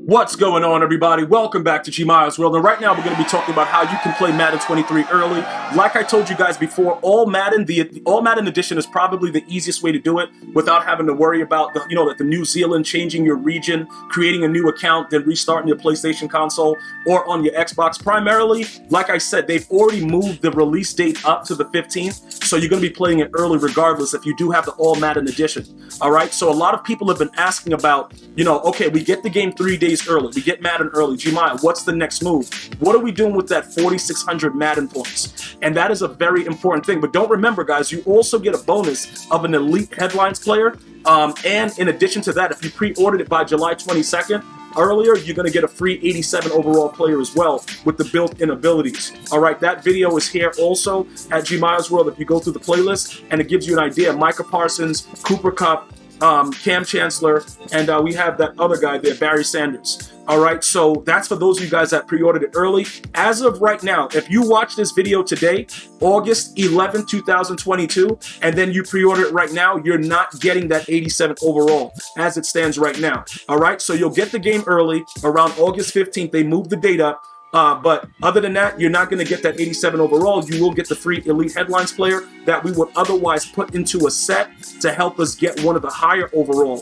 What's going on, everybody? Welcome back to GmiasWorld. And right now we're going to be talking about how you can play Madden 23 early. Like I told you guys before, All Madden, the All Madden edition is probably the easiest way to do it without having to worry about like the New Zealand changing your region, creating a new account, then restarting your PlayStation console or on your Xbox. Primarily, like I said, they've already moved the release date up to the 15th, so you're going to be playing it early regardless if you do have the All Madden edition. All right, so a lot of people have been asking about, okay, we get the game 3 days early, we get Madden early, Gmia, what's the next move? What are we doing with that 4,600 Madden points? And that is a very important thing. But don't remember, guys, you also get a bonus of an elite headlines player. And in addition to that, if you pre-ordered it by July 22nd, earlier, you're going to get a free 87 overall player as well with the built-in abilities. All right, that video is here also at GmiasWorld if you go through the playlist, and it gives you an idea. Micah Parsons, Cooper Kupp, Cam Chancellor, and we have that other guy there, Barry Sanders. All right, so that's for those of you guys that pre-ordered it early. As of right now, if you watch this video today, August 11, 2022, and then you pre-order it right now, you're not getting that 87 overall as it stands right now. All right, so you'll get the game early around August 15th. They moved the date up. But other than that, you're not going to get that 87 overall. You will get the free elite headlines player that we would otherwise put into a set to help us get one of the higher overall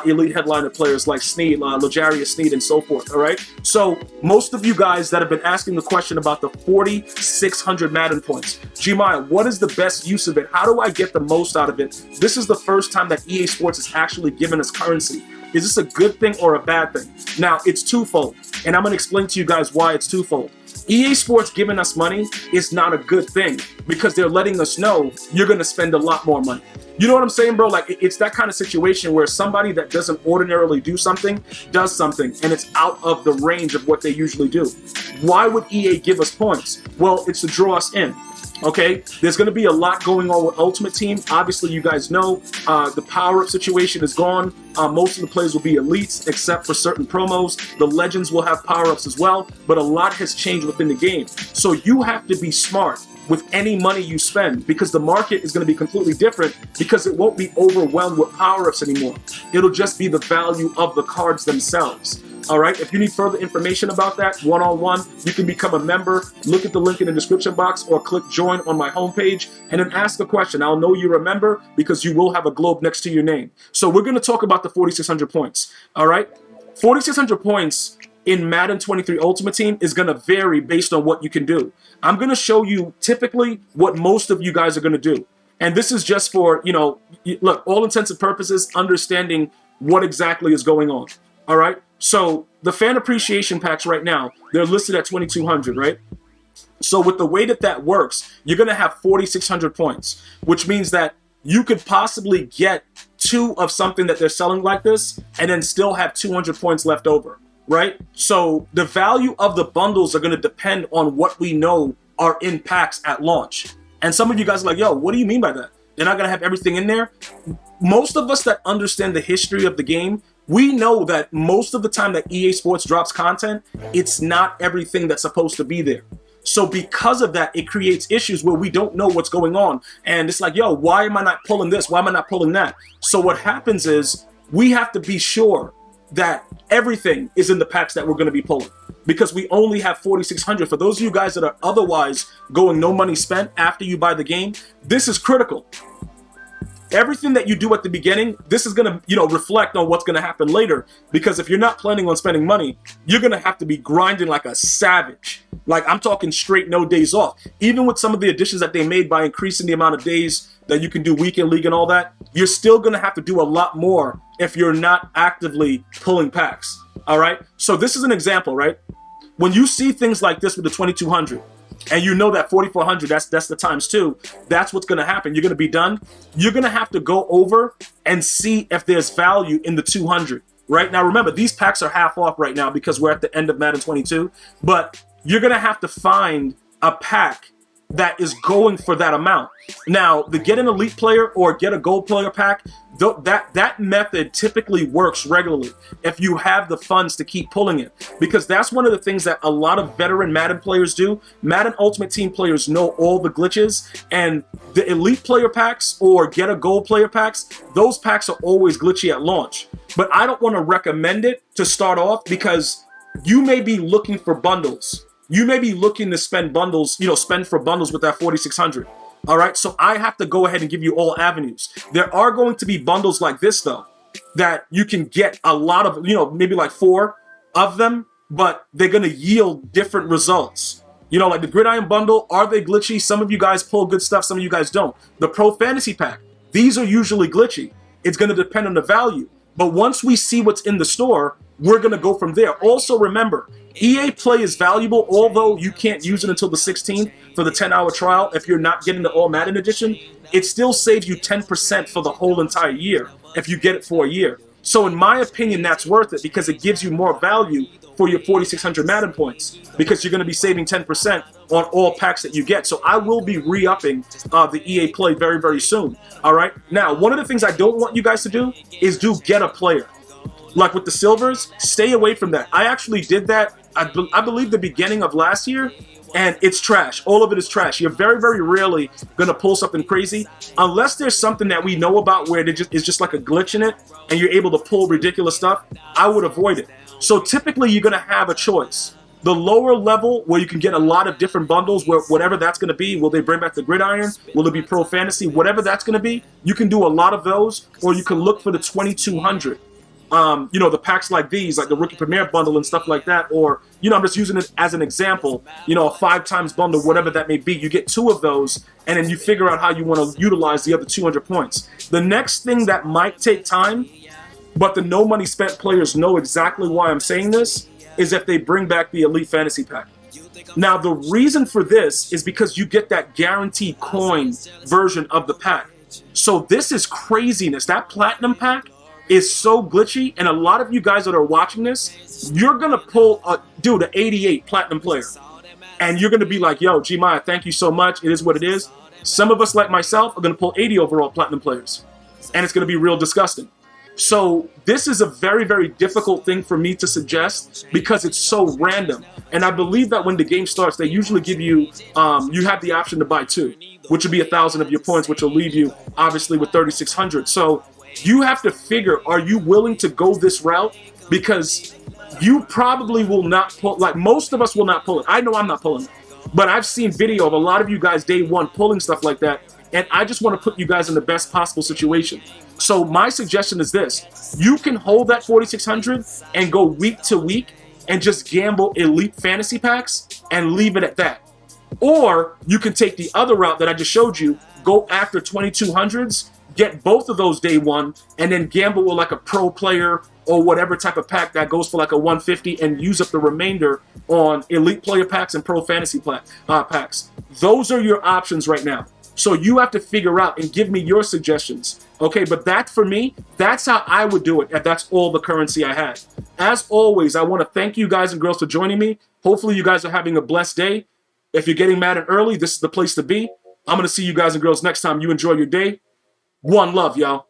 elite headliner players like Snead, L'Jarius Snead, and so forth. All right. So most of you guys that have been asking the question about the 4,600 Madden points, Gmia, what is the best use of it? How do I get the most out of it? This is the first time that EA Sports has actually given us currency. Is this a good thing or a bad thing? Now, it's twofold, and I'm going to explain to you guys why it's twofold. EA Sports giving us money is not a good thing because they're letting us know you're going to spend a lot more money. You know what I'm saying, bro? Like, it's that kind of situation where somebody that doesn't ordinarily do something does something, and it's out of the range of what they usually do. Why would EA give us points? Well, it's to draw us in. Okay, there's going to be a lot going on with Ultimate Team. Obviously, you guys know the power-up situation is gone. Most of the players will be elites, except for certain promos. The legends will have power-ups as well, but a lot has changed within the game. So you have to be smart with any money you spend because the market is going to be completely different because it won't be overwhelmed with power-ups anymore. It'll just be the value of the cards themselves. All right, if you need further information about that, one-on-one, you can become a member. Look at the link in the description box or click join on my homepage and then ask a question. I'll know you're a member because you will have a globe next to your name. So we're going to talk about the 4,600 points. All right, 4,600 points in Madden 23 Ultimate Team is going to vary based on what you can do. I'm going to show you typically what most of you guys are going to do. And this is just for, look, all intents and purposes, understanding what exactly is going on. All right. So the fan appreciation packs right now, they're listed at 2,200, right? So with the way that works, you're going to have 4,600 points, which means that you could possibly get 2 of something that they're selling like this and then still have 200 points left over, right? So the value of the bundles are going to depend on what we know are in packs at launch. And some of you guys are like, yo, what do you mean by that? They're not going to have everything in there? Most of us that understand the history of the game, we know that most of the time that EA Sports drops content, it's not everything that's supposed to be there. So because of that, it creates issues where we don't know what's going on. And it's like, yo, why am I not pulling this? Why am I not pulling that? So what happens is we have to be sure that everything is in the packs that we're going to be pulling because we only have 4,600. For those of you guys that are otherwise going no money spent after you buy the game, this is critical. Everything that you do at the beginning, this is going to, reflect on what's going to happen later. Because if you're not planning on spending money, you're going to have to be grinding like a savage. Like, I'm talking straight no days off. Even with some of the additions that they made by increasing the amount of days that you can do weekend league and all that, you're still going to have to do a lot more if you're not actively pulling packs. All right. So this is an example, right? When you see things like this with the 2,200, and you know that 4,400, that's the times 2. That's what's going to happen. You're going to be done. You're going to have to go over and see if there's value in the 200. Right now, remember, these packs are half off right now because we're at the end of Madden 22. But you're going to have to find a pack that is going for that amount. Now, the get an elite player or get a gold player pack, that method typically works regularly if you have the funds to keep pulling it, because that's one of the things that a lot of veteran Madden players do. Madden Ultimate Team players know all the glitches, and the elite player packs or get a gold player packs, those packs are always glitchy at launch. but I don't want to recommend it to start off because you may be looking for bundles. You may be looking to spend bundles, spend for bundles with that 4,600. All right, so I have to go ahead and give you all avenues. There are going to be bundles like this though, that you can get a lot of, maybe like 4 of them, but they're going to yield different results. Like the Gridiron bundle, are they glitchy? Some of you guys pull good stuff, some of you guys don't. The Pro Fantasy Pack, these are usually glitchy. It's going to depend on the value. But once we see what's in the store, we're going to go from there. Also remember, EA Play is valuable, although you can't use it until the 16th for the 10-hour trial. If you're not getting the All Madden Edition, it still saves you 10% for the whole entire year if you get it for a year. So in my opinion, that's worth it because it gives you more value for your 4,600 Madden points because you're going to be saving 10% on all packs that you get. So I will be re-upping the EA Play very, very soon. All right. Now, one of the things I don't want you guys to do is get a player. Like with the silvers, stay away from that. I actually did that, I believe, the beginning of last year, and it's trash. All of it is trash. You're very, very rarely going to pull something crazy unless there's something that we know about where it's just like a glitch in it and you're able to pull ridiculous stuff. I would avoid it. So typically you're going to have a choice. The lower level where you can get a lot of different bundles, where whatever that's going to be, will they bring back the Gridiron? Will it be Pro Fantasy? Whatever that's going to be, you can do a lot of those, or you can look for the 2,200. The packs like these, like the Rookie Premier bundle and stuff like that, or, I'm just using it as an example, a 5x bundle, whatever that may be. You get 2 of those, and then you figure out how you want to utilize the other 200 points. The next thing that might take time, but the no money spent players know exactly why I'm saying this, is if they bring back the Elite Fantasy Pack. Now, the reason for this is because you get that guaranteed coin version of the pack. So this is craziness. That Platinum pack is so glitchy, and a lot of you guys that are watching this, you're going to pull an 88 Platinum player. And you're going to be like, yo, Gmia, thank you so much. It is what it is. Some of us, like myself, are going to pull 80 overall Platinum players. And it's going to be real disgusting. So this is a very, very difficult thing for me to suggest because it's so random. And I believe that when the game starts, they usually give you, you have the option to buy 2, which would be 1,000 of your points, which will leave you, obviously, with 3,600. So you have to figure, are you willing to go this route? Because you probably will not pull, like most of us will not pull it. I know I'm not pulling it. But I've seen video of a lot of you guys day one pulling stuff like that. And I just want to put you guys in the best possible situation. So my suggestion is this. You can hold that 4,600 and go week to week and just gamble Elite Fantasy Packs and leave it at that. Or you can take the other route that I just showed you, go after 2,200s, get both of those day one, and then gamble with like a pro player or whatever type of pack that goes for like a 150 and use up the remainder on Elite Player Packs and Pro Fantasy packs. Those are your options right now. So you have to figure out and give me your suggestions. Okay, but that for me, that's how I would do it if that's all the currency I had. As always, I want to thank you guys and girls for joining me. Hopefully you guys are having a blessed day. If you're getting Madden early, this is the place to be. I'm going to see you guys and girls next time. You enjoy your day. One love, y'all.